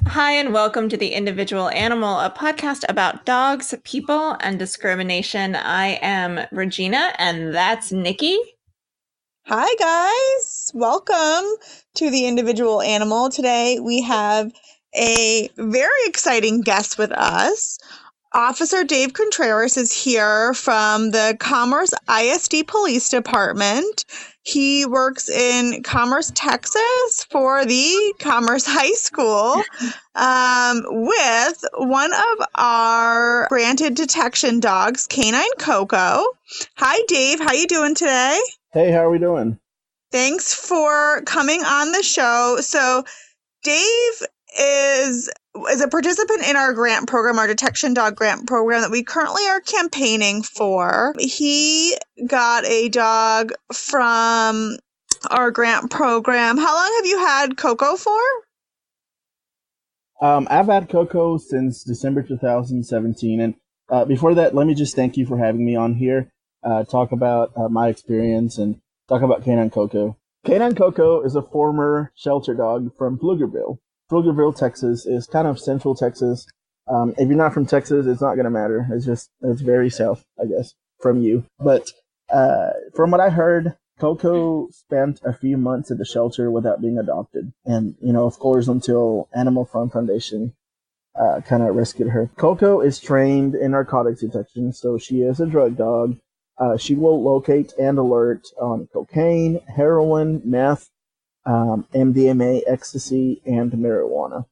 Hi, and welcome to The Individual Animal, a podcast about dogs, people, and discrimination. I am Regina, and that's Nikki. Hi, guys. Welcome to the Individual Animal. Today we have a very exciting guest with us. Officer Dave Contreras is here from the Commerce ISD Police Department. He works in Commerce, Texas for the Commerce High School with one of our granted detection dogs, K9 Coco. Hi, Dave. How you doing today? Hey, how are we doing? Thanks for coming on the show. So Dave is a participant in our grant program, our detection dog grant program that we currently are campaigning for. He got a dog from our grant program. How long have you had Coco for? I've had Coco since December 2017, and before that, let me just thank you for having me on here, talk about my experience and talk about K9 Coco. K9 Coco is a former shelter dog from Pflugerville. Pflugerville, Texas is kind of central Texas. If you're not from Texas, it's not going to matter. It's very south, I guess, from you. But from what I heard, Coco spent a few months at the shelter without being adopted. And, of course, until Animal Farm Foundation kind of rescued her. Coco is trained in narcotics detection, so she is a drug dog. She will locate and alert on cocaine, heroin, meth, MDMA, ecstasy, and marijuana.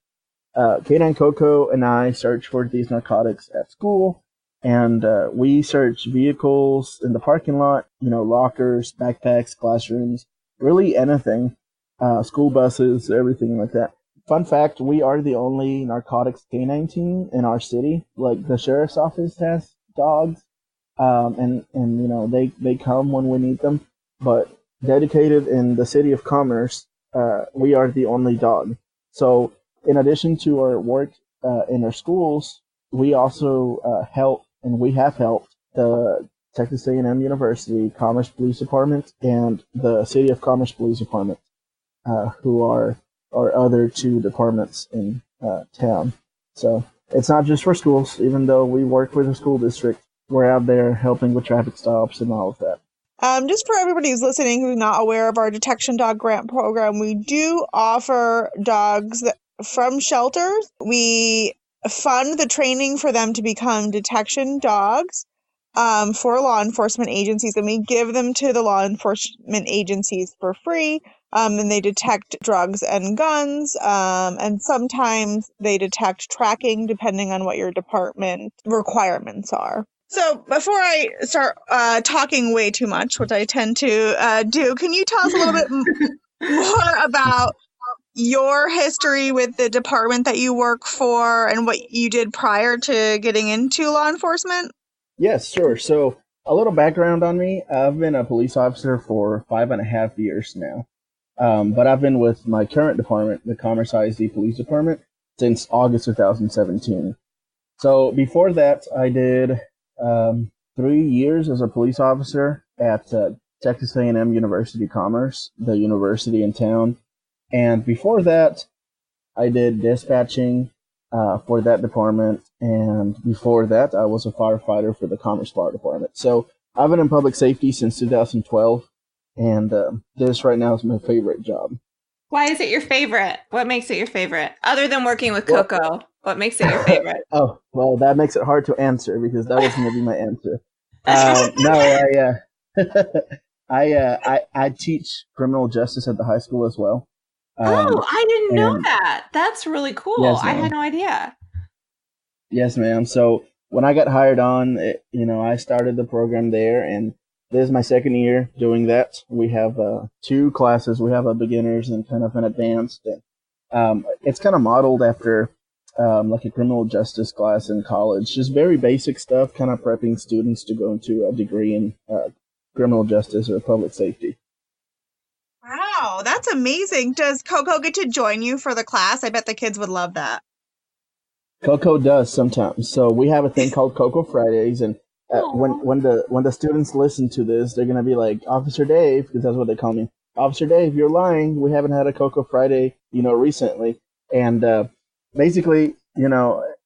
K9 Coco and I search for these narcotics at school, and we search vehicles in the parking lot, lockers, backpacks, classrooms, really anything, school buses, everything like that. Fun fact, we are the only narcotics canine team in our city. Like, the sheriff's office has dogs, and they come when we need them, but dedicated in the city of Commerce, we are the only dog. So in addition to our work in our schools, we also help, and we have helped the Texas A&M University Commerce Police Department and the City of Commerce Police Department, who are our other two departments in town. So it's not just for schools, even though we work with the school district. We're out there helping with traffic stops and all of that. Just for everybody who's listening who's not aware of our detection dog grant program, we do offer dogs from shelters. We fund the training for them to become detection dogs for law enforcement agencies, and we give them to the law enforcement agencies for free. And they detect drugs and guns, and sometimes they detect tracking depending on what your department requirements are. So before I start talking way too much, which I tend to do, can you tell us a little bit more about your history with the department that you work for and what you did prior to getting into law enforcement? Yes, sure. So a little background on me. I've been a police officer for 5.5 years now. But I've been with my current department, the Commerce ISD Police Department, since August 2017. So before that, I did 3 years as a police officer at Texas A&M University Commerce, the university in town. And before that, I did dispatching for that department. And before that, I was a firefighter for the Commerce Fire Department. So I've been in public safety since 2012. And this right now is my favorite job. Why is it your favorite? What makes it your favorite? Other than working with Coco, what makes it your favorite? Oh, well, that makes it hard to answer because that was going to be my answer. I teach criminal justice at the high school as well. I didn't know that. That's really cool. Yes, I had no idea. Yes, ma'am. So when I got hired on, I started the program there, and this is my second year doing that. We have 2 classes. We have a beginners and kind of an advanced. And, it's kind of modeled after like a criminal justice class in college. Just very basic stuff, kind of prepping students to go into a degree in criminal justice or public safety. Wow, that's amazing. Does Coco get to join you for the class? I bet the kids would love that. Coco does sometimes. So we have a thing called Coco Fridays, and when the students listen to this, they're gonna be like, Officer Dave, because that's what they call me. Officer Dave, you're lying. We haven't had a Coco Friday, recently. And basically,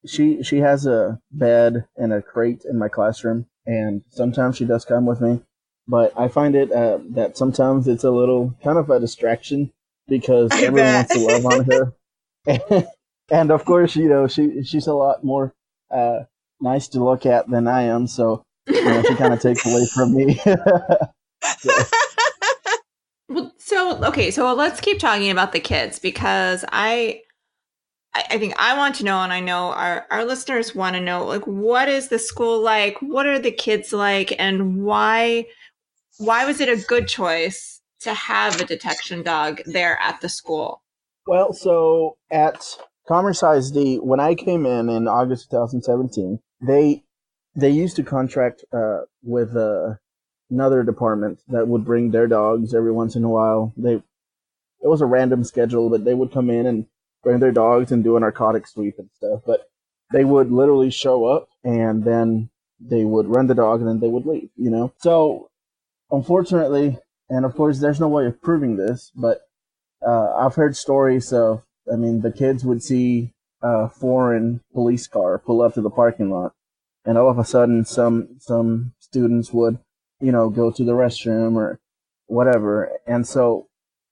she has a bed and a crate in my classroom, and sometimes she does come with me. But I find it that sometimes it's a little kind of a distraction because I everyone bet. wants to love on her, and of course, she's a lot more nice to look at than I am, so she kind of takes away from me. So, Well, so okay, so let's keep talking about the kids because I think I want to know, and I know our listeners want to know, like, what is the school like? What are the kids like? And why was it a good choice to have a detection dog there at the school? well, so at Commerce ISD, when I came in August 2017, they used to contract with another department that would bring their dogs every once in a while. It was a random schedule, but they would come in and bring their dogs and do a narcotic sweep and stuff. But they would literally show up and then they would run the dog and then they would leave, So unfortunately, and of course, there's no way of proving this, but I've heard stories of, I mean, the kids would see a foreign police car pull up to the parking lot, and all of a sudden, some students would, go to the restroom or whatever, and so,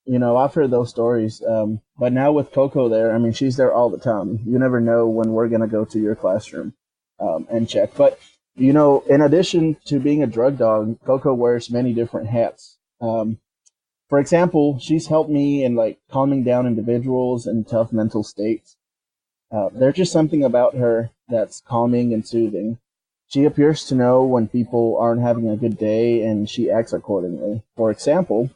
I've heard those stories. But now with Coco there, I mean, she's there all the time. You never know when we're gonna go to your classroom and check. But in addition to being a drug dog, Coco wears many different hats. For example, she's helped me in like calming down individuals in tough mental states. There's just something about her that's calming and soothing. She appears to know when people aren't having a good day and she acts accordingly. For example,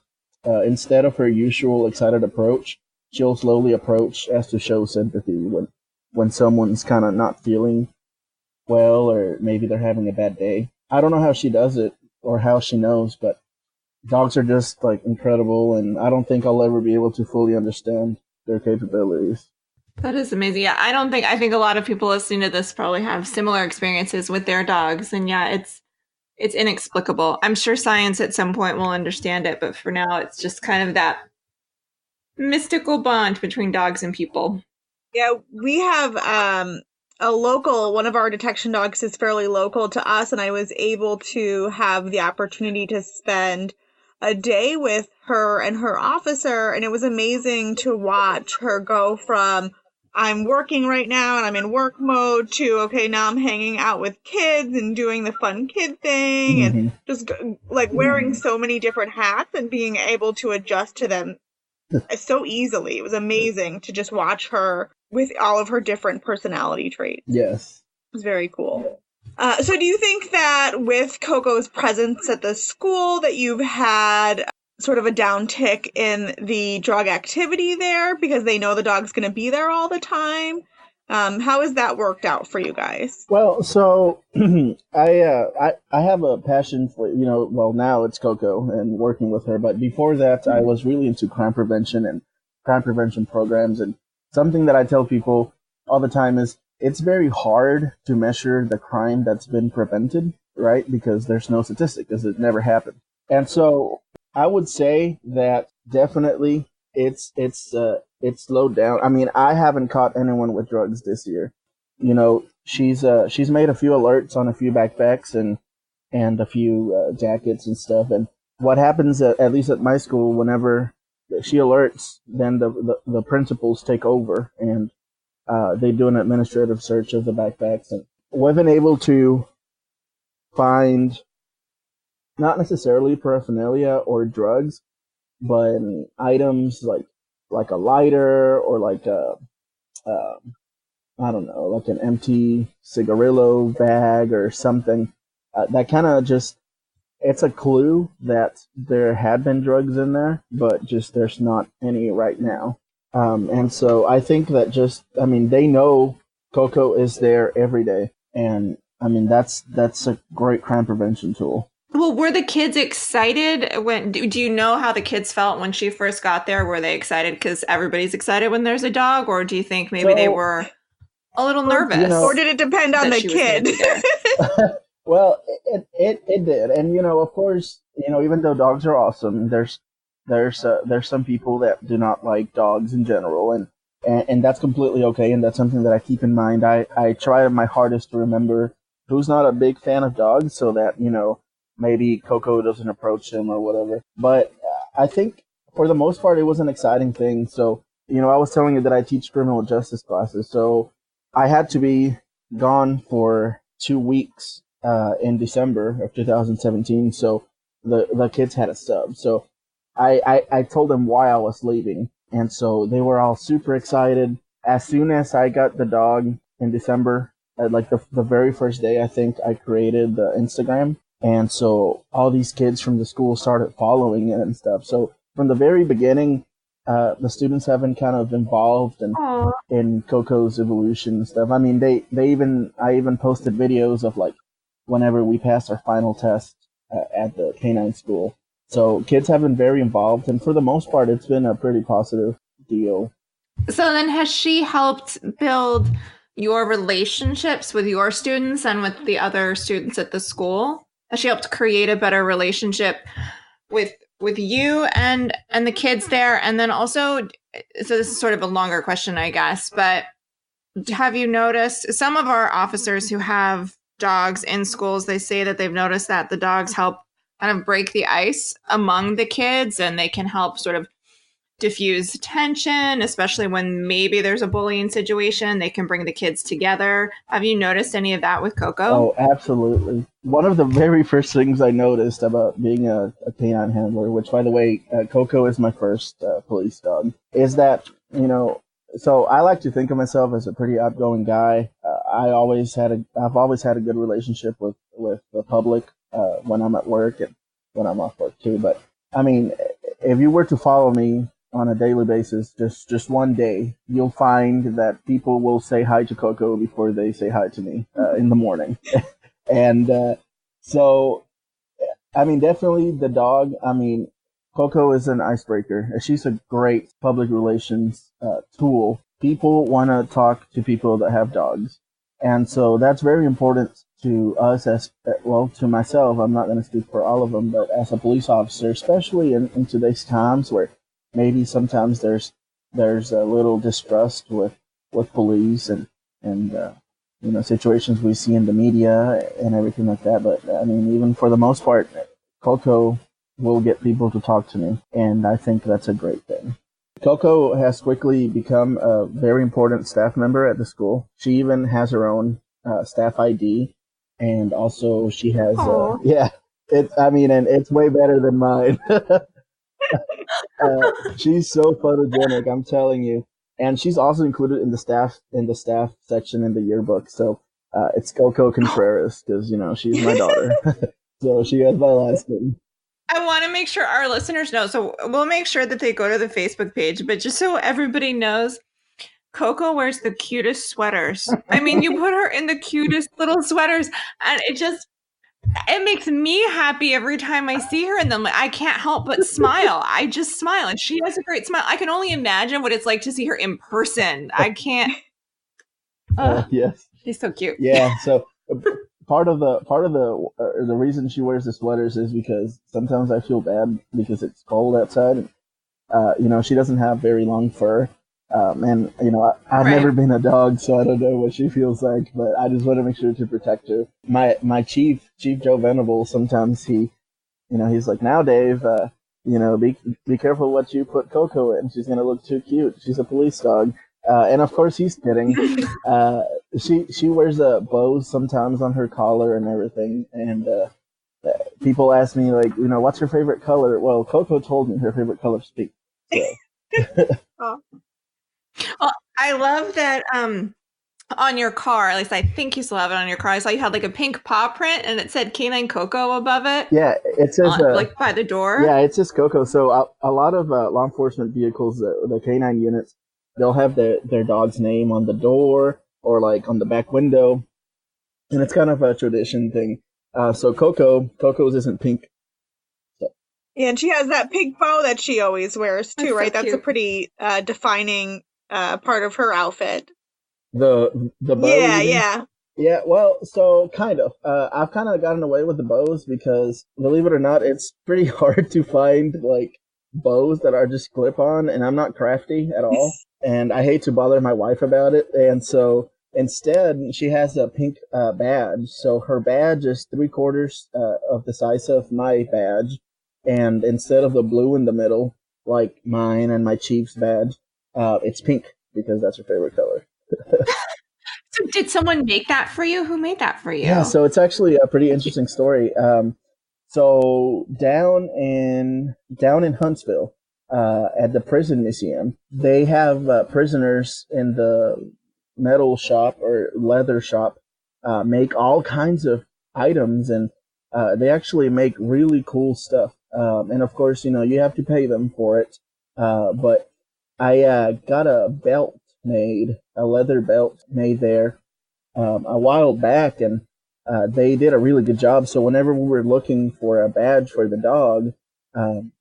instead of her usual excited approach, she'll slowly approach as to show sympathy when someone's kind of not feeling well or maybe they're having a bad day. I don't know how she does it or how she knows, but dogs are just like incredible, and I don't think I'll ever be able to fully understand their capabilities. That is amazing. Yeah, I think a lot of people listening to this probably have similar experiences with their dogs. And yeah, it's inexplicable. I'm sure science at some point will understand it, but for now it's just kind of that mystical bond between dogs and people. Yeah, we have a local, one of our detection dogs is fairly local to us, and I was able to have the opportunity to spend a day with her and her officer, and it was amazing to watch her go from I'm working right now and I'm in work mode to okay, now I'm hanging out with kids and doing the fun kid thing and Mm-hmm. just like wearing so many different hats and being able to adjust to them so easily. It was amazing to just watch her with all of her different personality traits. Yes. It was very cool. So do you think that with Coco's presence at the school that you've had sort of a downtick in the drug activity there because they know the dog's going to be there all the time? How has that worked out for you guys? Well, so I have a passion for well, now it's Coco and working with her, but before that I was really into crime prevention and crime prevention programs, and something that I tell people all the time is it's very hard to measure the crime that's been prevented, right? Because there's no statistic because it never happened. And so I would say that definitely it's slowed down. I mean, I haven't caught anyone with drugs this year. She's made a few alerts on a few backpacks and a few jackets and stuff. And what happens at least at my school, whenever she alerts, then the principals take over and they do an administrative search of the backpacks, and we've been able to find not necessarily paraphernalia or drugs, but items like a lighter or like a I don't know, like an empty cigarillo bag or something. That kind of just it's a clue that there had been drugs in there, but just there's not any right now. And so I think that I mean, they know Coco is there every day, and I mean that's a great crime prevention tool. Well, were the kids excited when, do you know how the kids felt when she first got there? Were they excited because everybody's excited when there's a dog, or do you think maybe they So, were a little nervous Or did it depend on that the she was going to kid? be there? well, it did, and of course, even though dogs are awesome, there's some people that do not like dogs in general, and and that's completely okay, and that's something that I keep in mind. I try my hardest to remember who's not a big fan of dogs, so that maybe Coco doesn't approach him or whatever. But I think for the most part, it was an exciting thing. So I was telling you that I teach criminal justice classes, so I had to be gone for 2 weeks in December of 2017. So the kids had a sub. So I told them why I was leaving, and so they were all super excited. As soon as I got the dog in December, like the very first day, I think I created the Instagram, and so all these kids from the school started following it and stuff. So from the very beginning, the students have been kind of involved in Coco's evolution and stuff. I mean, I even posted videos of like whenever we passed our final test at the K9 school. So kids have been very involved, and for the most part, it's been a pretty positive deal. So then has she helped build your relationships with your students and with the other students at the school? Has she helped create a better relationship with you and the kids there? And then also, so this is sort of a longer question, I guess, but have you noticed some of our officers who have dogs in schools, they say that they've noticed that the dogs help kind of break the ice among the kids, and they can help sort of diffuse tension, especially when maybe there's a bullying situation. They can bring the kids together. Have you noticed any of that with Coco? Oh, absolutely. One of the very first things I noticed about being a canine handler, which, by the way, Coco is my first police dog, is that, so I like to think of myself as a pretty outgoing guy. I've always had a good relationship with the public when I'm at work and when I'm off work too. But I mean, if you were to follow me on a daily basis, just one day, you'll find that people will say hi to Coco before they say hi to me in the morning. And so, I mean, definitely the dog. I mean, Coco is an icebreaker. She's a great public relations tool. People want to talk to people that have dogs. And so that's very important to us to myself. I'm not going to speak for all of them, but as a police officer, especially in today's times where maybe sometimes there's a little distrust with police and situations we see in the media and everything like that. But I mean, even for the most part, Coco will get people to talk to me, and I think that's a great thing. Coco has quickly become a very important staff member at the school. She even has her own staff ID, and also she has yeah. And it's way better than mine. She's so photogenic, I'm telling you. And she's also included in the staff section in the yearbook. So it's Coco Contreras because she's my daughter, so she has my last name. I want to make sure our listeners know. So we'll make sure that they go to the Facebook page, but just so everybody knows, Coco wears the cutest sweaters. I mean, you put her in the cutest little sweaters, and it makes me happy every time I see her in them. I can't help but smile. I just smile, and she has a great smile. I can only imagine what it's like to see her in person. I can't. Yes, she's so cute. Yeah. So part of the reason she wears the sweaters is because sometimes I feel bad because it's cold outside. And, she doesn't have very long fur. And I've never been a dog, so I don't know what she feels like, but I just want to make sure to protect her. My chief Joe Venable, sometimes he's like, now Dave, be careful what you put Coco in. She's gonna look too cute. She's a police dog. And of course he's kidding. She wears bows sometimes on her collar and everything. And people ask me like, what's her favorite color? Well, Coco told me her favorite color is pink. So. Oh. Well, I love that on your car, at least I think you still have it on your car. I saw you had like a pink paw print and it said K9 Coco above it. Yeah, it says like by the door. Yeah, it says Coco. So a lot of law enforcement vehicles, the K9 units, they'll have their dog's name on the door or like on the back window, and it's kind of a tradition thing. So Coco's isn't pink. So. Yeah, and she has that pink bow that she always wears too, right? That's a pretty defining part of her outfit. The bow. Yeah. Well, so kind of. I've kind of gotten away with the bows because, believe it or not, it's pretty hard to find like bows that are just clip on, and I'm not crafty at all, and I hate to bother my wife about it, and so instead she has a pink badge. So her badge is 3/4 of the size of my badge, and instead of the blue in the middle, like mine and my Chiefs badge, it's pink because that's her favorite color. So did someone make that for you? Who made that for Yeah, you? so it's actually a pretty interesting story. So down in Huntsville, at the prison museum, they have prisoners in the metal shop or leather shop make all kinds of items, and they actually make really cool stuff. And of course, you have to pay them for it. But I got a belt made, a leather belt made there a while back, and they did a really good job. So whenever we were looking for a badge for the dog,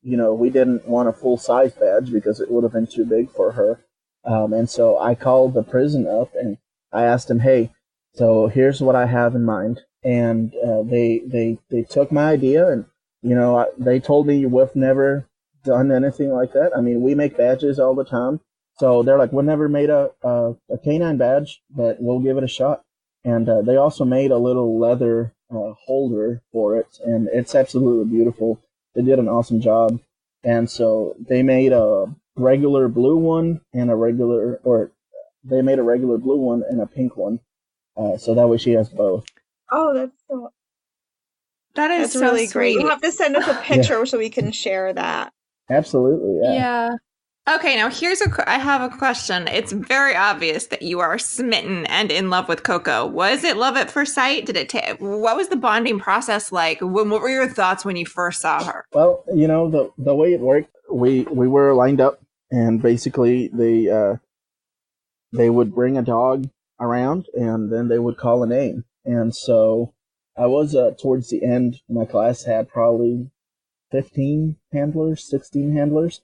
we didn't want a full size badge because it would have been too big for her. And so I called the prison up and I asked them, "Hey, so here's what I have in mind." And they took my idea, and they told me we've never done anything like that. I mean, we make badges all the time. So they're like, "We never made a canine badge, but we'll give it a shot." And they also made a little leather holder for it, and it's absolutely beautiful. They did an awesome job. And so they made a regular blue one and they made a regular blue one and a pink one. So that way she has both. Oh, That is that's so really great. You'll sweet. have to send us a Yeah, picture so we can share that. absolutely. Yeah. Yeah. Okay, now I have a question. It's very obvious that you are smitten and in love with Coco. Was it love at first sight? What was the bonding process like? What were your thoughts when you first saw her? Well, the way it worked, we were lined up, and basically they would bring a dog around, and then they would call a name. And so I was towards the end. My class had probably 15 handlers, 16 handlers.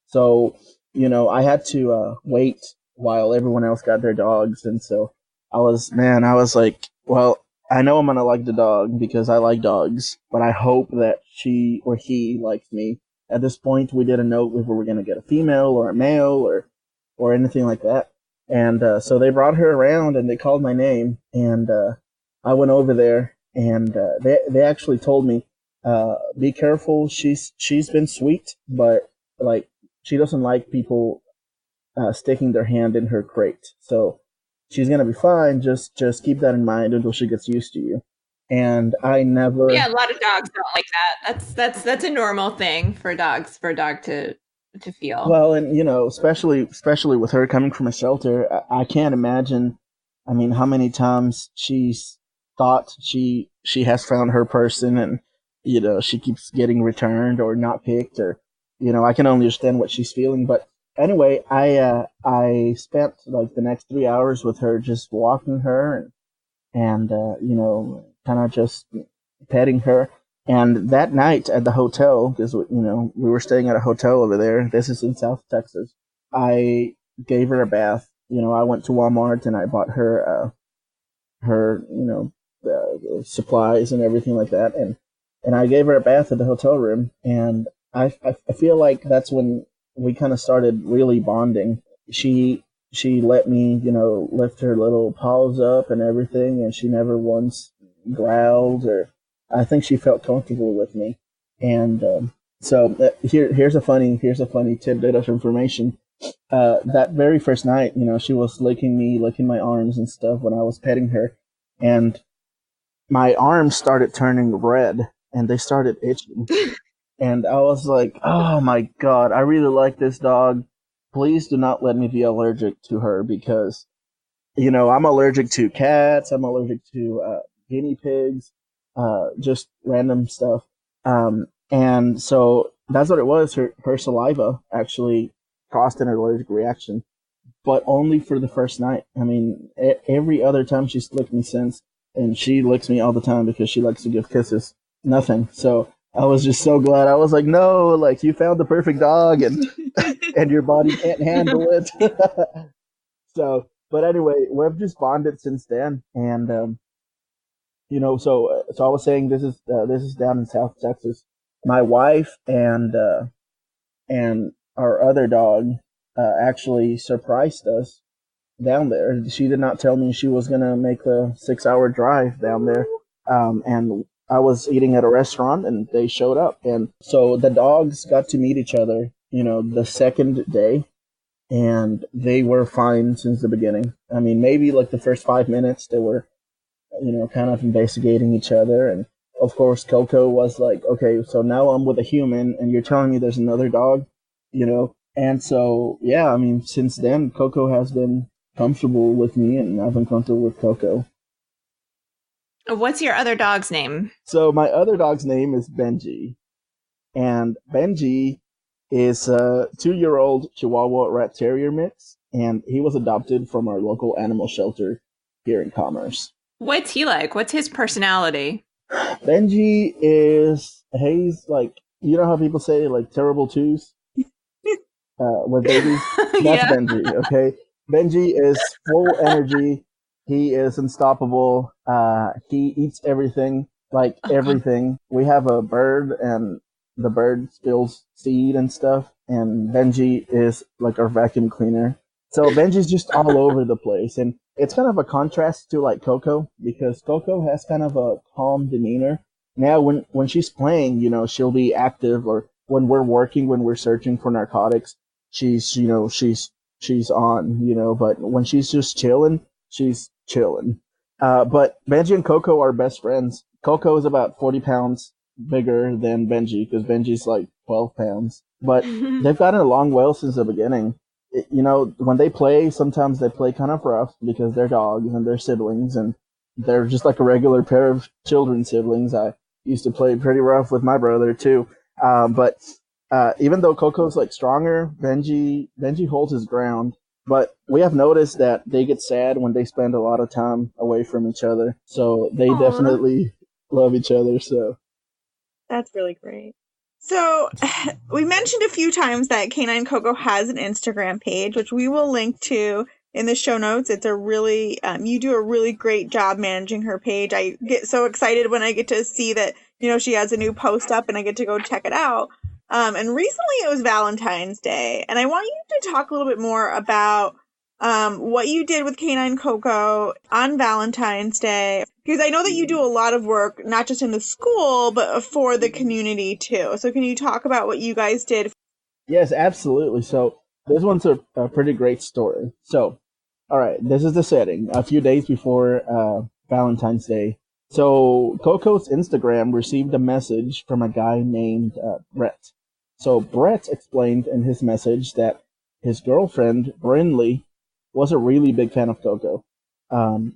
So, I had to wait while everyone else got their dogs. And so I was like, well, I know I'm going to like the dog because I like dogs, but I hope that she or he likes me. At this point, we didn't know if we were going to get a female or a male or anything like that. And so they brought her around and they called my name. And I went over there, and they actually told me, be careful. She's been sweet, but like she doesn't like people sticking their hand in her crate. So she's gonna be fine. Just keep that in mind until she gets used to you. And I Yeah, never. a lot of dogs don't like that. That's a normal thing for for a dog to feel. Well, and especially with her coming from a shelter, I can't imagine. I mean, how many times she's thought she has found her person, and she keeps getting returned or not picked, or I can only understand what she's feeling. But anyway, I spent like the next 3 hours with her, just walking her and kind of just petting her. And that night at the hotel, because we were staying at a hotel over there. This is in South Texas. I gave her a bath. I went to Walmart and I bought her supplies and everything like that, and I gave her a bath at the hotel room. And I feel like that's when we kind of started really bonding. She let me lift her little paws up and everything, and she never once growled, or I think she felt comfortable with me. And so here's a funny tidbit of information. That very first night, she was licking me, licking my arms and stuff when I was petting her, and my arms started turning red and they started itching. And I was like, "Oh my god, I really like this dog. Please do not let me be allergic to her because I'm allergic to cats. I'm allergic to guinea pigs, just random stuff." And so that's what it was. Her saliva actually caused an allergic reaction, but only for the first night. I mean, every other time she's licked me since, and she licks me all the time because she likes to give kisses. Nothing. So I was just so glad. I was like, no, like you found the perfect dog, and and your body can't handle it. So, but anyway, we've just bonded since then, and so I was saying this is down in South Texas. My wife and and our other dog actually surprised us down there. She did not tell me she was gonna make the 6 hour drive down there. And I was eating at a restaurant and they showed up. And so the dogs got to meet each other, the second day, and they were fine since the beginning. I mean, maybe like the first 5 minutes they were, kind of investigating each other. And of course, Coco was like, okay, so now I'm with a human and you're telling me there's another dog, And so, yeah, I mean, since then, Coco has been comfortable with me and I've been comfortable with Coco. What's your other dog's name? So my other dog's name is Benji. And Benji is a 2-year-old Chihuahua Rat Terrier mix, and he was adopted from our local animal shelter here in Commerce. What's he like? What's his personality? Benji he's like, you know how people say like terrible twos with babies? That's Yeah. Benji, okay? Benji is full energy. He is unstoppable. He eats everything, like everything. We have a bird, and the bird spills seed and stuff, and Benji is like our vacuum cleaner. So Benji's just all over the place, and it's kind of a contrast to like Coco, because Coco has kind of a calm demeanor. Now, when she's playing, she'll be active, or when we're working, when we're searching for narcotics, she's on, but when she's just chilling, she's chilling. But Benji and Coco are best friends. Coco is about 40 pounds bigger than Benji, because Benji's like 12 pounds. But they've gotten along well since the beginning. When they play, sometimes they play kind of rough because they're dogs and they're siblings, and they're just like a regular pair of children siblings. I used to play pretty rough with my brother too. But even though Coco's like stronger, Benji holds his ground. But we have noticed that they get sad when they spend a lot of time away from each other. So they definitely love each other. So that's really great. So we mentioned a few times that K9 Coco has an Instagram page, which we will link to in the show notes. It's a really, you do a really great job managing her page. I get so excited when I get to see that, she has a new post up and I get to go check it out. And recently it was Valentine's Day, and I want you to talk a little bit more about what you did with K9 Coco on Valentine's Day, because I know that you do a lot of work, not just in the school, but for the community too. So can you talk about what you guys did? Yes, absolutely. So this one's a pretty great story. So, all right, this is the setting. A few days before Valentine's Day. So Coco's Instagram received a message from a guy named Brett. So Brett explained in his message that his girlfriend, Brinley, was a really big fan of Coco.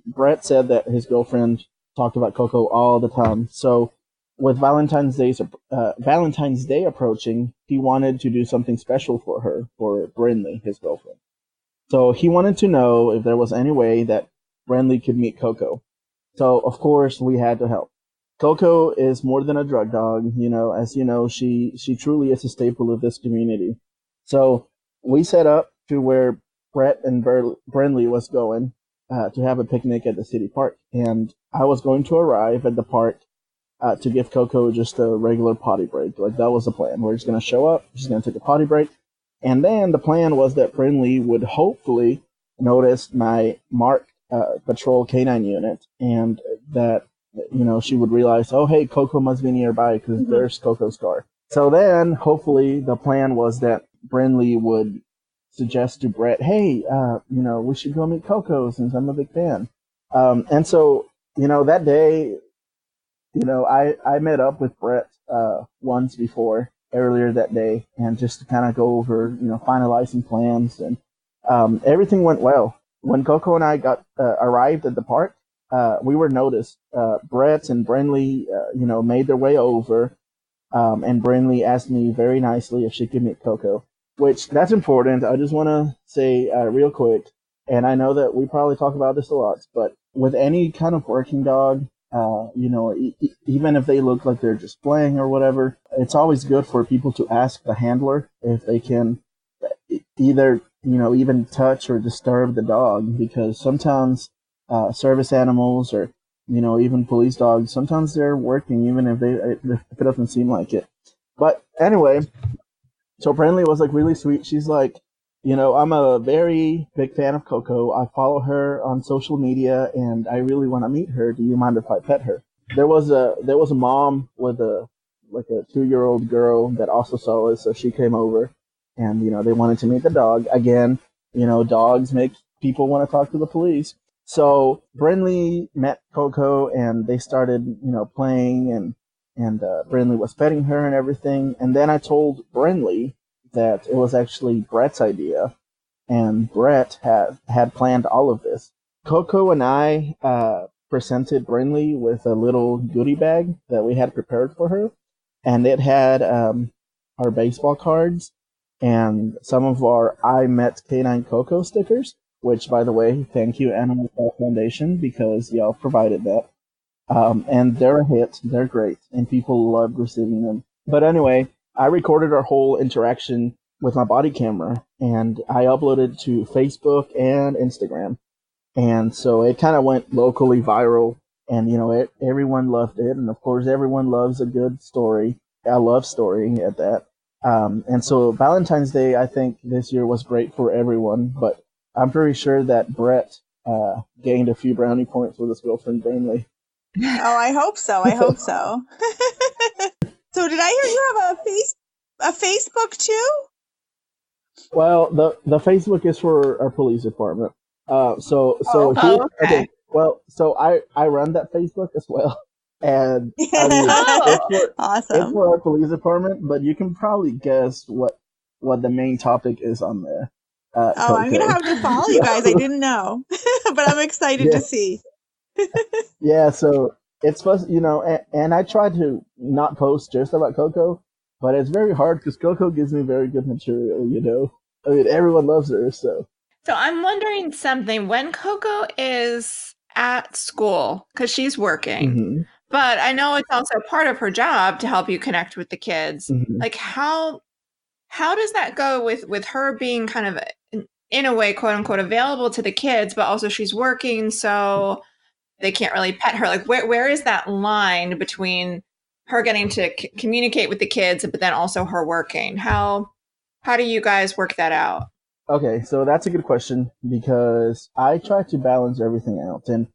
Brett said that his girlfriend talked about Coco all the time. So with Valentine's Day approaching, he wanted to do something special for her, for Brinley, his girlfriend. So he wanted to know if there was any way that Brinley could meet Coco. So of course we had to help. Coco is more than a drug dog, as you know, she truly is a staple of this community. So we set up to where Brett and Brinley was going to have a picnic at the city park. And I was going to arrive at the park to give Coco just a regular potty break. Like, that was the plan. We're just going to show up, she's going to take a potty break. And then the plan was that Brinley would hopefully notice my marked patrol K9 unit, and that she would realize, oh, hey, Coco must be nearby because there's Coco's car. So then, hopefully, the plan was that Brinley would suggest to Brett, hey, we should go meet Coco since I'm a big fan. And so, that day, I met up with Brett once before, earlier that day, and just to kind of go over, finalizing plans, and everything went well. When Coco and I arrived at the park, we were noticed. Brett and Brinley, made their way over, and Brinley asked me very nicely if she could meet Coco, which that's important. I just want to say real quick, and I know that we probably talk about this a lot, but with any kind of working dog, even if they look like they're just playing or whatever, it's always good for people to ask the handler if they can either, even touch or disturb the dog, because sometimes service animals or, even police dogs, sometimes they're working even if it doesn't seem like it. But anyway, So Brindley was like really sweet. She's like, I'm a very big fan of Coco. I follow her on social media, and I really want to meet her. Do you mind if I pet her? There was a mom with a like a 2-year-old girl that also saw us, so she came over, and they wanted to meet the dog again. Dogs make people want to talk to the police. So Brindley met Coco, and they started playing, and Brindley was petting her and everything. And then I told Brindley that it was actually Brett's idea, and Brett had planned all of this. Coco and I presented Brindley with a little goodie bag that we had prepared for her, and it had our baseball cards and some of our I Met K9 Coco stickers. Which, by the way, thank you Animal Health Foundation because y'all provided that. And they're a hit. They're great, and people loved receiving them. But anyway, I recorded our whole interaction with my body camera, and I uploaded to Facebook and Instagram. And so it kind of went locally viral, and everyone loved it, and of course everyone loves a good story. I love story at that. And so Valentine's Day, I think this year was great for everyone, but I'm pretty sure that Brett gained a few brownie points with his girlfriend Burnley. Oh, I hope so. I hope so. So did I hear you have a Facebook too? Well, the Facebook is for our police department. So Oh, okay. okay. Well, so I run that Facebook as well, and I mean Oh, it's Awesome. for our police department, but you can probably guess what the main topic is on there. Oh, I'm gonna Coco. have to follow you guys. I didn't know, but I'm excited Yeah, to see. yeah. So it's supposed, and I try to not post just about Coco, but it's very hard because Coco gives me very good material. I mean, everyone loves her, so. so I'm wondering something. When Coco is at school, because she's working, Hmm. but I know it's also part of her job to help you connect with the kids. Hmm. Like how does that go with her being kind of in a way, quote unquote, available to the kids, but also she's working, so they can't really pet her. Like where is that line between her getting to communicate with the kids, but then also her working? How do you guys work that out? Okay, so that's a good question because I try to balance everything out. And,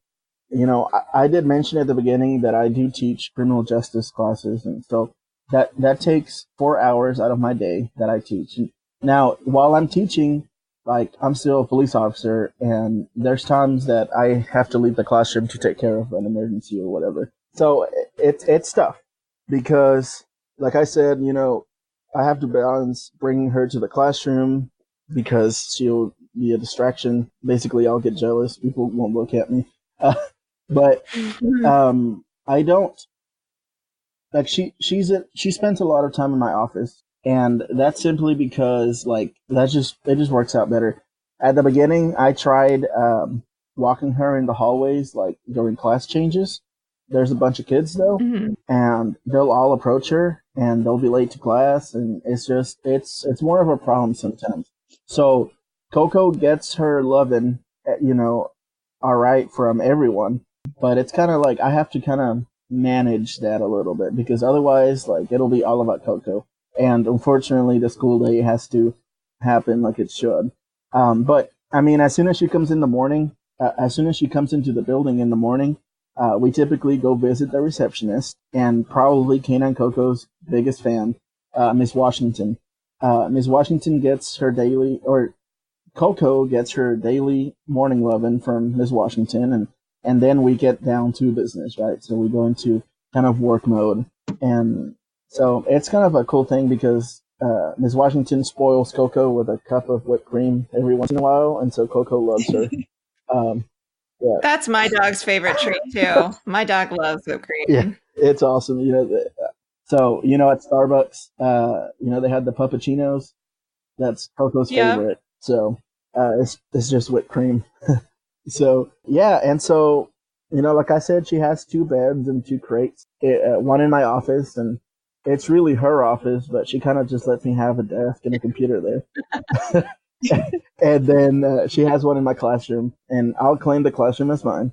I did mention at the beginning that I do teach criminal justice classes. And so that takes 4 hours out of my day that I teach. And now, while I'm teaching, like, I'm still a police officer, and there's times that I have to leave the classroom to take care of an emergency or whatever. So it's tough because, like I said, I have to balance bringing her to the classroom because she'll be a distraction. Basically, I'll get jealous. People won't look at me. But Mhm. I don't like she spends a lot of time in my office, and that's simply because like it just works out better. At the beginning, I tried walking her in the hallways like during class changes. There's a bunch of kids though, Mhm. and they'll all approach her and they'll be late to class, and it's more of a problem sometimes. So Coco gets her loving, all right from everyone, but it's kind of like I have to kind of manage that a little bit because otherwise, like it'll be all about Coco, and unfortunately, the school day has to happen like it should. But I mean, as soon as she comes into the building in the morning, we typically go visit the receptionist and probably K9 Coco's biggest fan, Miss Washington. Miss Washington gets her daily, or Coco gets her daily morning loving from Miss Washington, and then we get down to business, right? So we go into kind of work mode, and so it's kind of a cool thing because Miss Washington spoils Coco with a cup of whipped cream every once in a while, and so Coco loves her. Um, yeah, That's my dog's favorite treat too. My dog loves whipped yeah, cream. it's awesome. So at Starbucks, they had the puppuccinos. That's Coco's Yep. favorite. So it's just whipped cream. So yeah, and so like I said, she has two beds and two crates. One in my office, and it's really her office, but she kind of just lets me have a desk and a computer there. And then she has one in my classroom, and I'll claim the classroom as mine.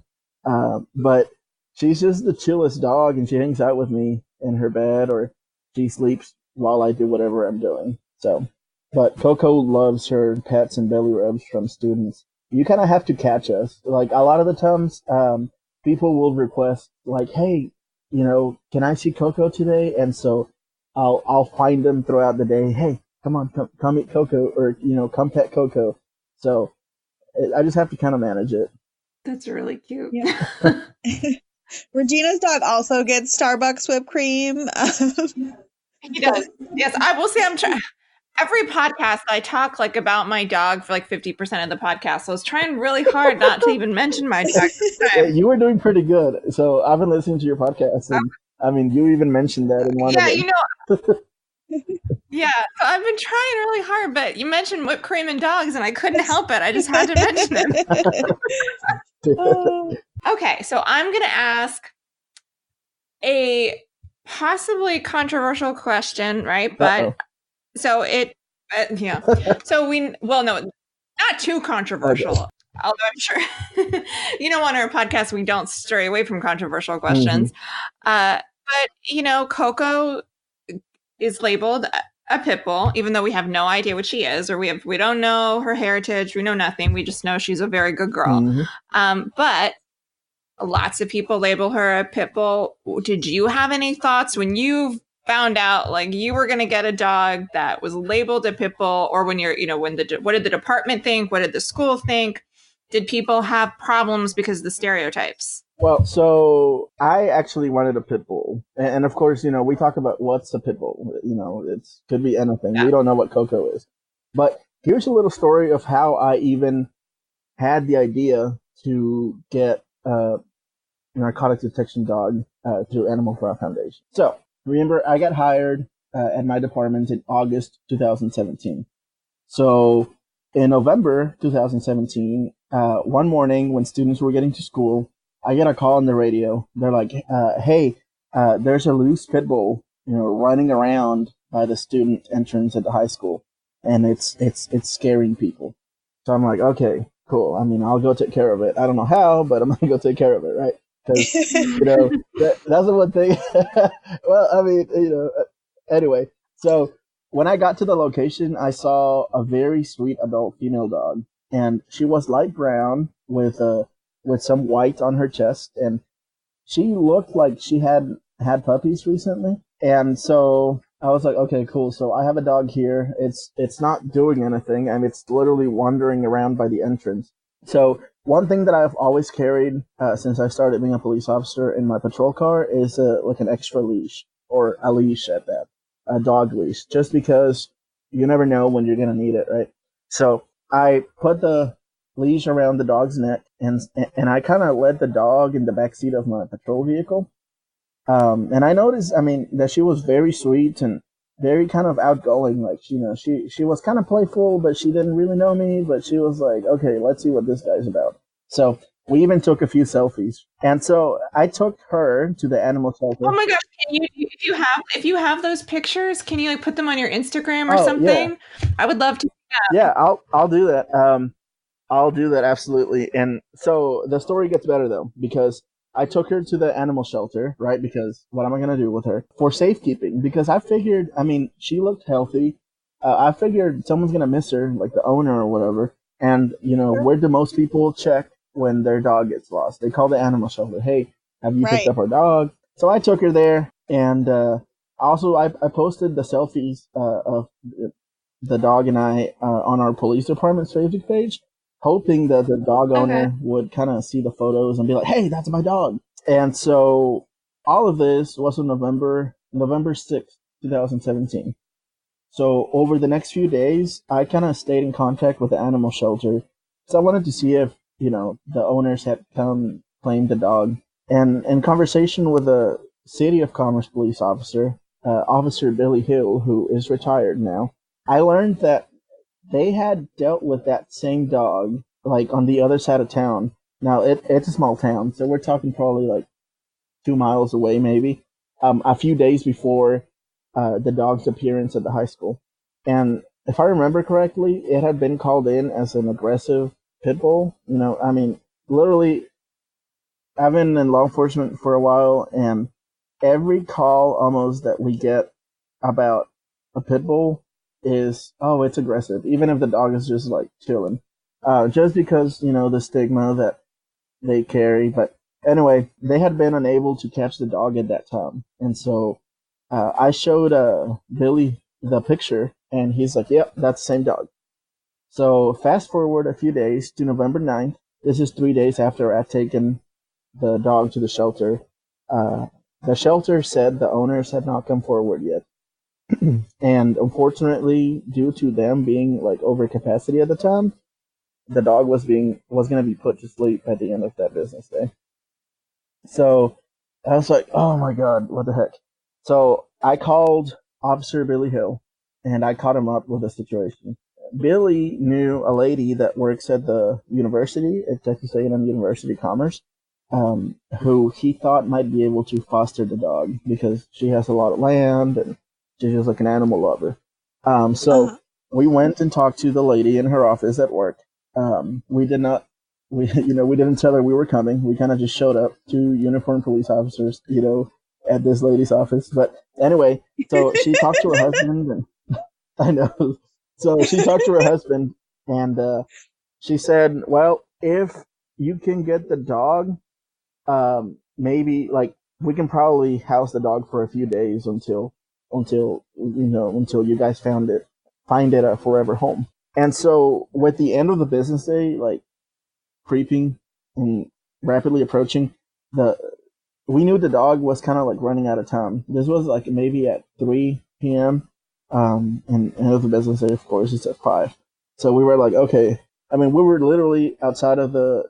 But she's just the chillest dog, and she hangs out with me in her bed, or she sleeps while I do whatever I'm doing. So, but Coco loves her pets and belly rubs from students. You kind of have to catch us. Like a lot of the times, people will request like, "Hey, can I see Coco today?" And so I'll find them throughout the day. Hey, come on, come meet Coco, or come pet Coco. So I just have to kind of manage it. That's really cute. Yeah. Regina's dog also gets Starbucks whipped cream. He does. Yes, I will say I'm trying. Every podcast I talk like about my dog for like 50% of the podcast. So I was trying really hard not to even mention my dog this Yeah, time. you were doing pretty good. So I've been listening to your podcast, and I mean, you even mentioned that in one of Yeah, them. yeah. So I've been trying really hard, but you mentioned whipped cream and dogs, and I couldn't help it. I just had to mention it. Okay, so I'm going to ask a possibly controversial question, right? But Uh-oh. so yeah. So no, not too controversial. Okay. Although I'm sure, on our podcast, we don't stray away from controversial Mm-hmm. questions. But Coco is labeled a pit bull, even though we have no idea what she is, or we don't know her heritage. We know nothing. We just know she's a very good girl. Mm-hmm. But lots of people label her a pit bull. Did you have any thoughts when you found out like you were going to get a dog that was labeled a pit bull, or when what did the department think? What did the school think? Did people have problems because of the stereotypes? Well, so I actually wanted a pit bull, and of course, we talk about what's a pit bull. It could be anything. Yeah. We don't know what Coco is, but here's a little story of how I even had the idea to get a narcotic detection dog through Animal Fraud Foundation. So remember, I got hired at my department in August 2017. So in November 2017, one morning when students were getting to school, I get a call on the radio. They're like, "Hey, there's a loose pit bull, running around by the student entrance at the high school, and it's scaring people." So I'm like, "Okay, cool. I mean, I'll go take care of it. I don't know how, but I'm gonna go take care of it, right?" Because that's the one thing. Well, I mean, anyway. So when I got to the location, I saw a very sweet adult female dog, and she was light brown with some white on her chest, and she looked like she had puppies recently. And so I was like, okay, cool. So I have a dog here. It's not doing anything, and it's literally wandering around by the entrance. So one thing that I've always carried since I started being a police officer in my patrol car is like an extra leash, or a leash at that, a dog leash, just because you never know when you're gonna need it, right? So I put the leash around the dog's neck, and I kind of led the dog in the backseat of my patrol vehicle. And I noticed, I mean, that she was very sweet and very kind of outgoing. Like, she was kind of playful, but she didn't really know me. But she was like, okay, let's see what this guy's about. So we even took a few selfies. And so I took her to the animal shelter. Oh my gosh! Can you, if you have those pictures, can you like put them on your Instagram or Oh, something? yeah. I would love to. Yeah, I'll do that. I'll do that, absolutely. And so the story gets better though, because I took her to the animal shelter, right? Because what am I going to do with her? For safekeeping, because I figured, I mean, she looked healthy. I figured someone's going to miss her, like the owner or whatever. And, where do most people check when their dog gets lost? They call the animal shelter. Hey, have you picked up our dog? So I took her there, and also I posted the selfies of the dog and I on our police department's Facebook page, hoping that the dog owner would kind of see the photos and be like, "Hey, that's my dog." And so all of this was on November 6th, 2017. So over the next few days, I kind of stayed in contact with the animal shelter because I wanted to see if, the owners had come claimed the dog. And in conversation with a City of Commerce police officer, Officer Billy Hill, who is retired now, I learned that they had dealt with that same dog, like on the other side of town. Now it's a small town, so we're talking probably like 2 miles away, maybe. A few days before the dog's appearance at the high school, and if I remember correctly, it had been called in as an aggressive pit bull. I mean, literally, I've been in law enforcement for a while, and every call almost that we get about a pit bull, is, oh, it's aggressive, even if the dog is just like chilling, just because the stigma that they carry. But anyway, they had been unable to catch the dog at that time, and so I showed Billy the picture, and he's like, "Yep, that's the same dog." So fast forward a few days to November 9th. This is 3 days after I'd taken the dog to the shelter. Uh, the shelter said the owners had not come forward yet. And unfortunately, due to them being like over capacity at the time, the dog was going to be put to sleep at the end of that business day. So I was like, oh my god, what the heck? So I called Officer Billy Hill, and I caught him up with the situation. Billy knew a lady that works at the university, at Texas A&M University Commerce, who he thought might be able to foster the dog because she has a lot of land and she's just like an animal lover. So Uh-huh. we went and talked to the lady in her office at work. We did not, we didn't tell her we were coming. We kind of just showed up, two uniformed police officers, at this lady's office. But anyway, so she talked to her husband, and I know. So she talked to her husband, and she said, "Well, if you can get the dog, maybe like we can probably house the dog for a few days until you guys find it a forever home." And so, with the end of the business day, like creeping and rapidly approaching, the we knew the dog was kind of like running out of time. This was like maybe at 3 p.m. And end of the business day, of course, it's at 5. So we were like, okay. I mean, we were literally outside of the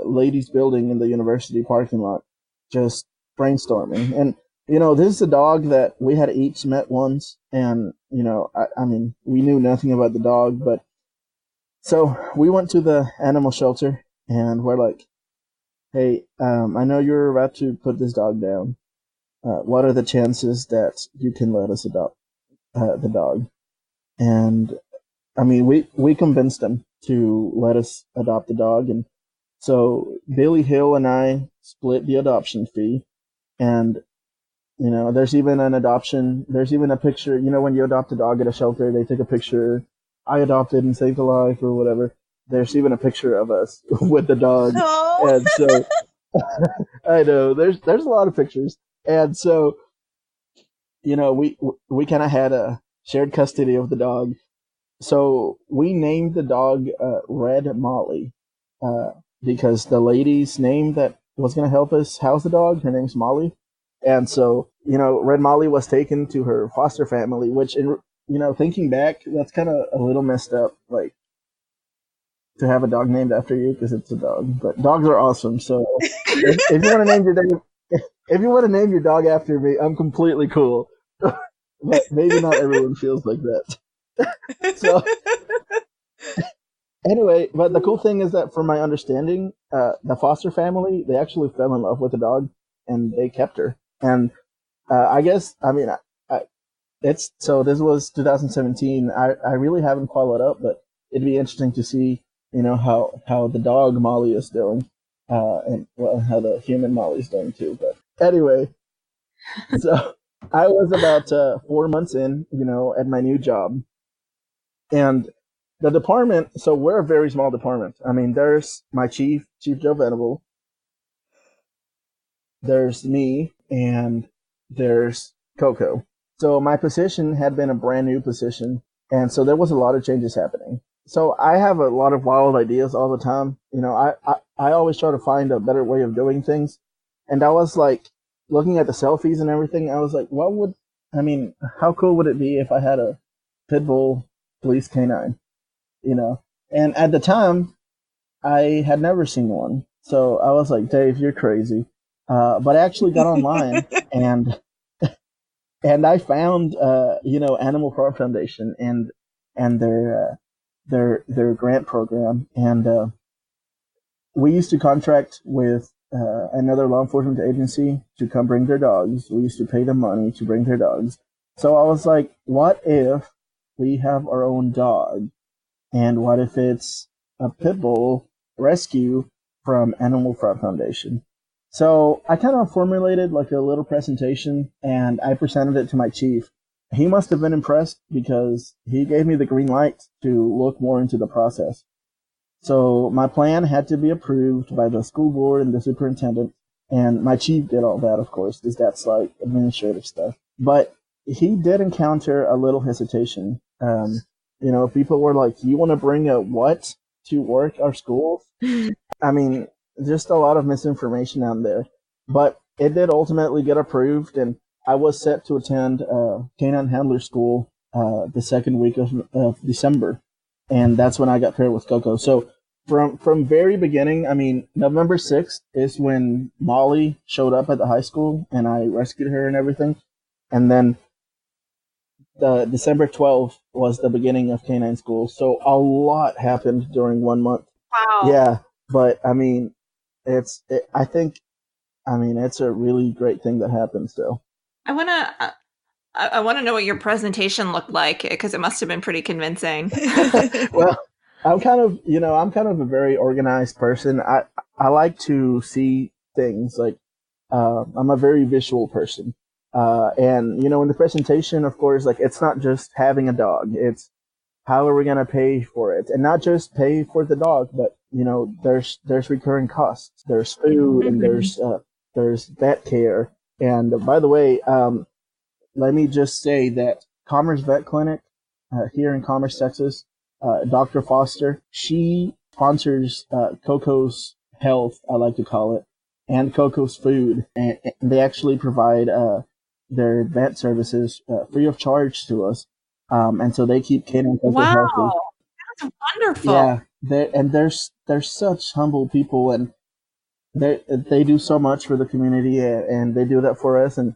ladies' building in the university parking lot, just brainstorming. And this is a dog that we had each met once, and I mean, we knew nothing about the dog, but so we went to the animal shelter, and we're like, "Hey, I know you're about to put this dog down. What are the chances that you can let us adopt the dog?" And I mean, we convinced them to let us adopt the dog, and so Billy Hill and I split the adoption fee. And there's even an adoption. There's even a picture. When you adopt a dog at a shelter, they take a picture. I adopted and saved a life, or whatever. There's even a picture of us with the dog, Oh. and so I know there's a lot of pictures, and so we kind of had a shared custody of the dog. So we named the dog Red Molly, uh, because the lady's name that was going to help us house the dog, her name's Molly. And so, Red Molly was taken to her foster family, which, thinking back, that's kind of a little messed up, like, to have a dog named after you because it's a dog. But dogs are awesome. So if you want to name your dog, if you want to name your dog after me, I'm completely cool. But maybe not everyone feels like that. So anyway, but the cool thing is that from my understanding, the foster family, they actually fell in love with the dog and they kept her. And I guess, I mean, it's so this was 2017. I really haven't followed up, but it'd be interesting to see, how the dog Molly is doing, and well, how the human Molly's doing too. But anyway, so I was about 4 months in, at my new job, and the department. So we're a very small department. I mean, there's my Chief Joe Venable. There's me, and there's Coco. So my position had been a brand new position, and so there was a lot of changes happening. So I have a lot of wild ideas all the time. I always try to find a better way of doing things. And I was like, looking at the selfies and everything, I was like, I mean, how cool would it be if I had a pit bull police canine, you know? And at the time, I had never seen one. So I was like, Dave, you're crazy. But I actually got online, and I found Animal Farm Foundation and their grant program, and we used to contract with another law enforcement agency to come bring their dogs. We used to pay them money to bring their dogs. So I was like, what if we have our own dog? And what if it's a pit bull rescue from Animal Farm Foundation? So I kind of formulated like a little presentation, and I presented it to my chief. he must have been impressed because he gave me the green light to look more into the process. So my plan had to be approved by the school board and the superintendent, and my chief did all that, of course, because that's like administrative stuff. But he did encounter a little hesitation. People were like, "You want to bring a what to work our schools?" I mean, just a lot of misinformation out there. But it did ultimately get approved, and I was set to attend K9 Handler School the second week of December, and that's when I got paired with Coco. So from very beginning, I mean, November 6th is when Molly showed up at the high school, and I rescued her and everything, and then the December 12th was the beginning of K9 school. So a lot happened during 1 month. Wow. Yeah, but I mean, I think, I mean, it's a really great thing that happened still. I want to know what your presentation looked like because it must have been pretty convincing. Well, I'm kind of a very organized person. I like to see things like, I'm a very visual person. And in the presentation, of course, like it's not just having a dog. It's how are we going to pay for it, and not just pay for the dog, but there's recurring costs. There's food, and there's vet care. And by the way, let me just say that Commerce Vet Clinic here in Commerce, Texas, Dr. Foster, she sponsors Coco's Health, I like to call it, and Coco's Food, and they actually provide their vet services free of charge to us, and so they keep Kate and Coco healthy. Wow, that's wonderful. Yeah, they're such humble people, and they do so much for the community, and they do that for us, and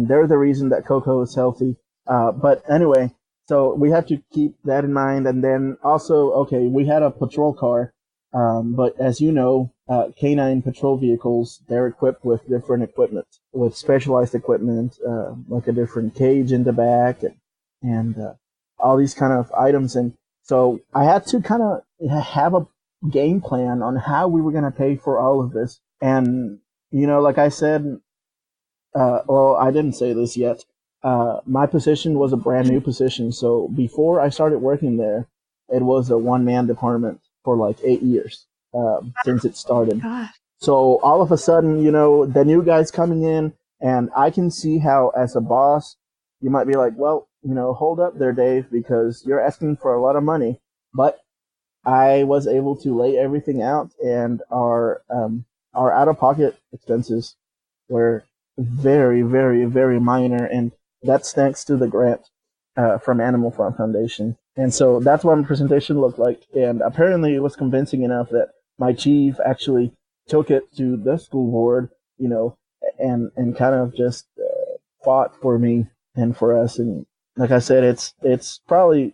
they're the reason that Coco is healthy. But anyway, so we have to keep that in mind, and then also, okay, we had a patrol car, but as you know, K9 patrol vehicles, they're equipped with different equipment, with specialized equipment, like a different cage in the back, and all these kind of items. And so I had to kind of have a game plan on how we were going to pay for all of this. And, like I said, well, I didn't say this yet. My position was a brand new position. So before I started working there, it was a one-man department for like 8 years since it started. God. So all of a sudden, the new guy's coming in, and I can see how, as a boss, you might be like, well, hold up there, Dave, because you're asking for a lot of money. But I was able to lay everything out, and our out-of-pocket expenses were very, very, very minor, and that's thanks to the grant from Animal Farm Foundation. And so that's what my presentation looked like, and apparently it was convincing enough that my chief actually took it to the school board, and kind of just fought for me and for us. And like I said, it's probably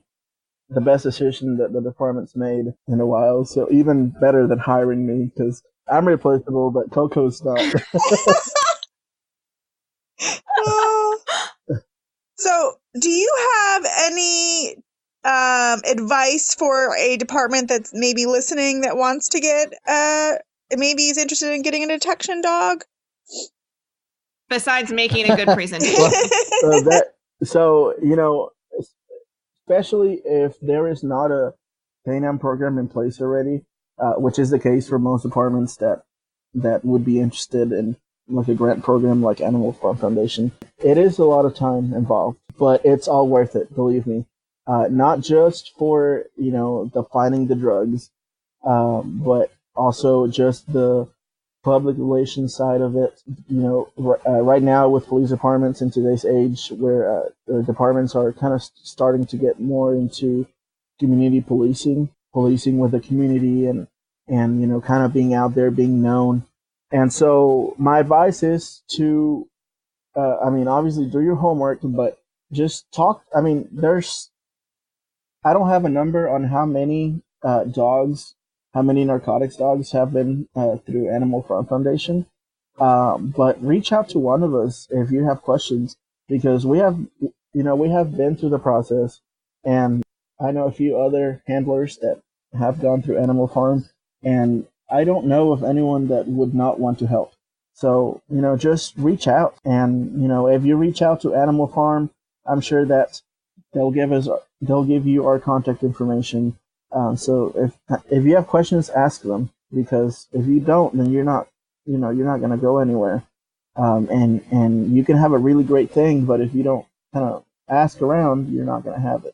the best decision that the department's made in a while. So even better than hiring me, because I'm replaceable, but Coco's not. So, do you have any advice for a department that's maybe listening that wants to get, maybe is interested in getting a detection dog? Besides making a good presentation. Especially if there is not a K9 program in place already, which is the case for most departments that would be interested in like a grant program like Animal Farm Foundation. It is a lot of time involved, but it's all worth it, believe me. Not just for, the finding the drugs, but also just the public relations side of it. Right now with police departments in today's age, where the departments are kind of starting to get more into community policing with the community, and kind of being out there, being known. And so my advice is to, obviously do your homework, but just talk. I don't have a number on how many narcotics dogs have been through Animal Farm Foundation. But reach out to one of us if you have questions, because we have been through the process, and I know a few other handlers that have gone through Animal Farm, and I don't know of anyone that would not want to help. So, just reach out, and, if you reach out to Animal Farm, I'm sure that they'll give you our contact information. So if you have questions, ask them, because if you don't, then you're not going to go anywhere. And you can have a really great thing, but if you don't kind of ask around, you're not going to have it.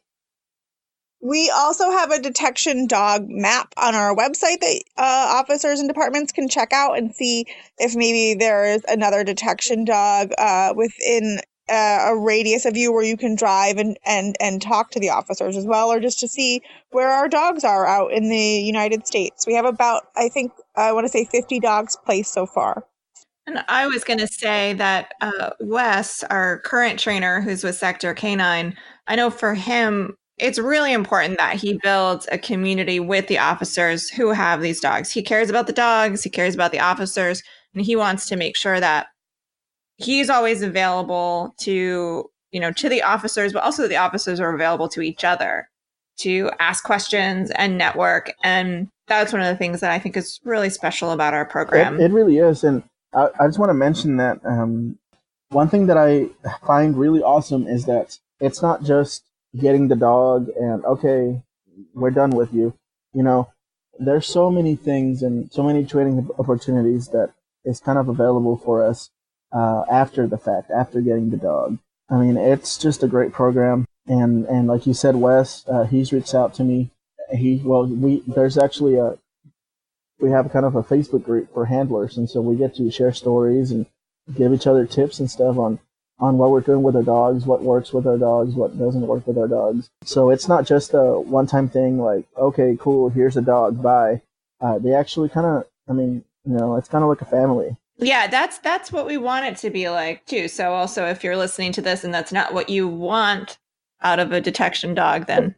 We also have a detection dog map on our website that officers and departments can check out and see if maybe there is another detection dog within a radius of you where you can drive and talk to the officers as well, or just to see where our dogs are out in the United States. We have about, I want to say 50 dogs placed so far. And I was going to say that Wes, our current trainer who's with Sector K9, I know for him, it's really important that he builds a community with the officers who have these dogs. He cares about the dogs, he cares about the officers, and he wants to make sure that he's always available to, to the officers, but also the officers are available to each other to ask questions and network. And that's one of the things that I think is really special about our program. It really is. And I just want to mention that one thing that I find really awesome is that it's not just getting the dog and, okay, we're done with you. There's so many things and so many training opportunities that is kind of available for us after the fact, after getting the dog. I mean, it's just a great program. And like you said, Wes, he's reached out to me. There's actually we have kind of a Facebook group for handlers, and so we get to share stories and give each other tips and stuff on what we're doing with our dogs, what works with our dogs, what doesn't work with our dogs. So it's not just a one-time thing like, okay, cool, here's a dog, bye. They actually kind of, it's kind of like a family. Yeah, that's what we want it to be like too. So also, if you're listening to this and that's not what you want out of a detection dog, then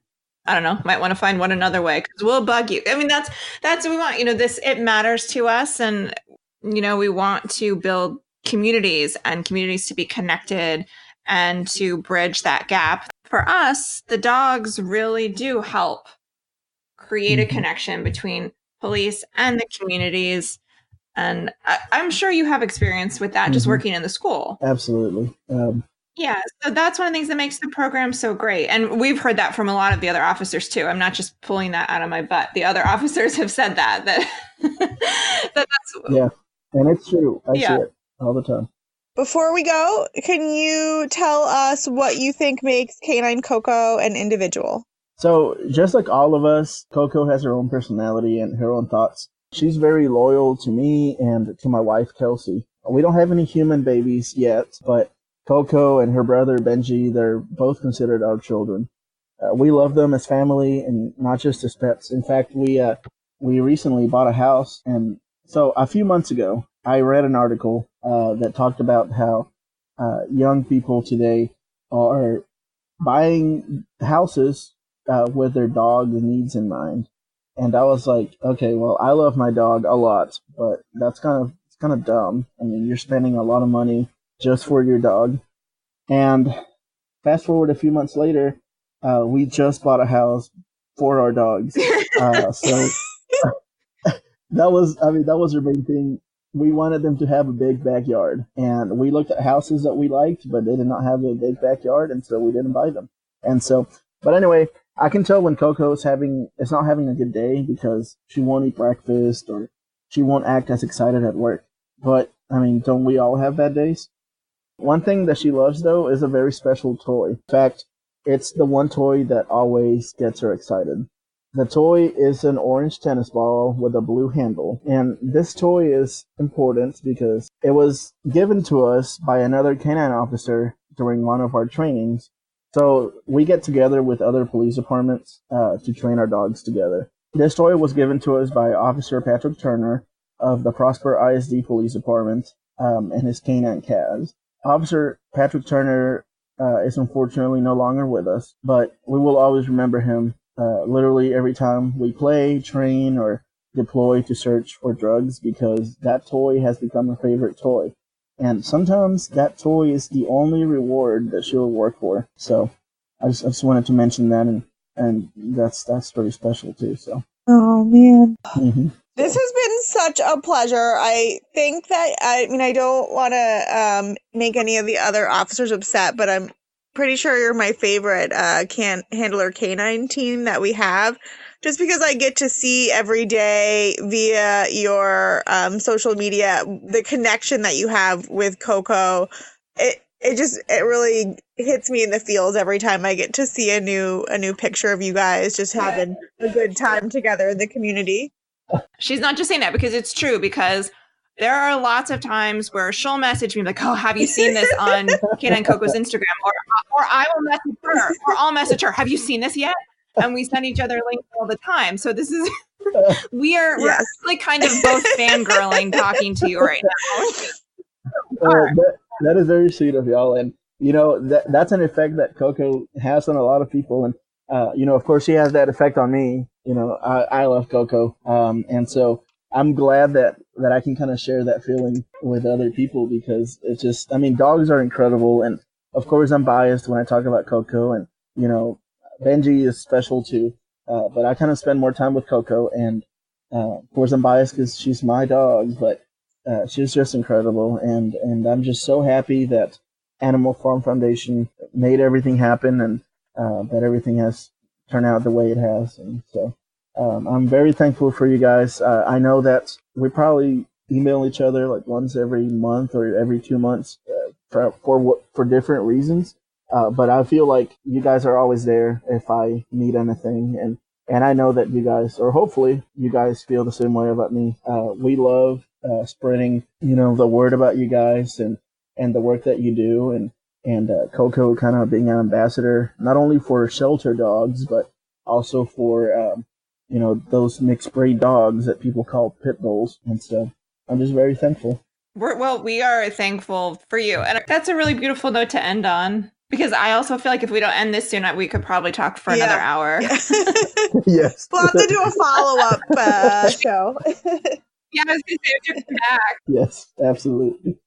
I don't know, might want to find one another way, because we'll bug you. I mean, that's what we want. It matters to us, and we want to build communities and communities to be connected and to bridge that gap. For us, the dogs really do help create a connection between police and the communities. And I'm sure you have experience with that just working in the school. Absolutely. Yeah, so that's one of the things that makes the program so great. And we've heard that from a lot of the other officers too. I'm not just pulling that out of my butt. The other officers have said that that's yeah, and it's true. I see it all the time. Before we go, can you tell us what you think makes K9 Coco an individual? So just like all of us, Coco has her own personality and her own thoughts. She's very loyal to me and to my wife, Kelsey. We don't have any human babies yet, but Coco and her brother Benji, they're both considered our children. We love them as family and not just as pets. In fact, we recently bought a house, and so a few months ago, I read an article that talked about how young people today are buying houses with their dog needs in mind. And I was like, okay, well, I love my dog a lot, but it's kind of dumb. I mean, you're spending a lot of money just for your dog. And fast forward a few months later, we just bought a house for our dogs. So that was our big thing. We wanted them to have a big backyard, and we looked at houses that we liked, but they did not have a big backyard, and so we didn't buy them. And so, but anyway, I can tell when Coco is not having a good day, because she won't eat breakfast or she won't act as excited at work. But I mean, don't we all have bad days? One thing that she loves, though, is a very special toy. In fact, it's the one toy that always gets her excited. The toy is an orange tennis ball with a blue handle. And this toy is important because it was given to us by another K9 officer during one of our trainings. So we get together with other police departments to train our dogs together. This toy was given to us by Officer Patrick Turner of the Prosper ISD Police Department and his K9 Cavs. Officer Patrick Turner is unfortunately no longer with us, but we will always remember him literally every time we play, train, or deploy to search for drugs, because that toy has become a favorite toy. And sometimes that toy is the only reward that she'll work for. So I just wanted to mention that, and that's pretty special too. So. Oh man. Mm-hmm. This has been such a pleasure. I think that, I don't want to make any of the other officers upset, but I'm pretty sure you're my favorite handler canine team that we have, just because I get to see every day via your social media the connection that you have with Coco. It really hits me in the feels every time I get to see a new picture of you guys just having a good time together in the community. She's not just saying that because it's true, because there are lots of times where she'll message me like, oh, have you seen this on K9 Coco's Instagram? Or I will message her, or I'll message her, have you seen this yet? And we send each other links all the time. So this is, we're like kind of both fangirling talking to you right now. That is very sweet of y'all. And, that's an effect that Coco has on a lot of people. And, of course, she has that effect on me. I love Coco. And so I'm glad that I can kind of share that feeling with other people, because it's just, I mean, dogs are incredible. And of course, I'm biased when I talk about Coco, and, Benji is special too. But I kind of spend more time with Coco, and, of course, I'm biased because she's my dog, but she's just incredible. And I'm just so happy that Animal Farm Foundation made everything happen, and that everything has turned out the way it has. And so I'm very thankful for you guys. I know that we probably email each other like once every month or every 2 months for different reasons. But I feel like you guys are always there if I need anything. And I know that you guys, or hopefully you guys, feel the same way about me. We love spreading, the word about you guys and the work that you do, and Coco kind of being an ambassador, not only for shelter dogs, but also for, those mixed breed dogs that people call pit bulls. And so I'm just very thankful. We are thankful for you. And that's a really beautiful note to end on, because I also feel like if we don't end this soon, we could probably talk for another hour. Yeah. Yes. We'll have to do a follow-up show. Yeah, I was going to say, just back. Yes, absolutely.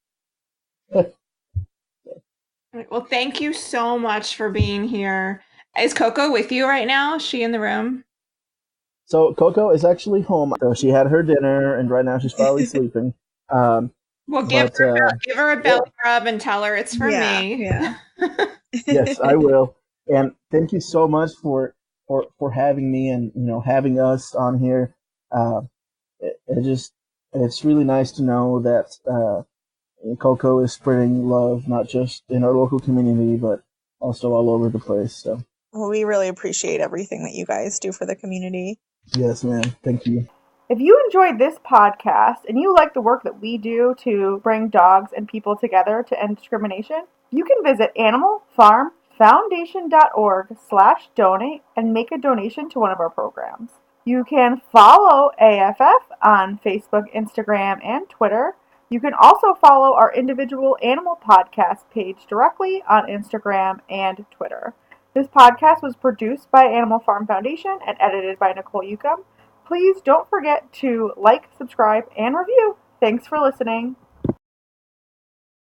Well, thank you so much for being here. Is Coco with you right now? Is she in the room? So Coco is actually home. So she had her dinner, and right now she's probably sleeping. Well, give her a belly rub and tell her it's for me. Yeah. Yes, I will. And thank you so much for having me, and having us on here. It's really nice to know that Coco is spreading love, not just in our local community, but also all over the place. So, well, we really appreciate everything that you guys do for the community. Yes, ma'am. Thank you. If you enjoyed this podcast and you like the work that we do to bring dogs and people together to end discrimination, you can visit animalfarmfoundation.org/donate and make a donation to one of our programs. You can follow AFF on Facebook, Instagram, and Twitter. You can also follow our individual animal podcast page directly on Instagram and Twitter. This podcast was produced by Animal Farm Foundation and edited by Nicole Yucum. Please don't forget to like, subscribe, and review. Thanks for listening.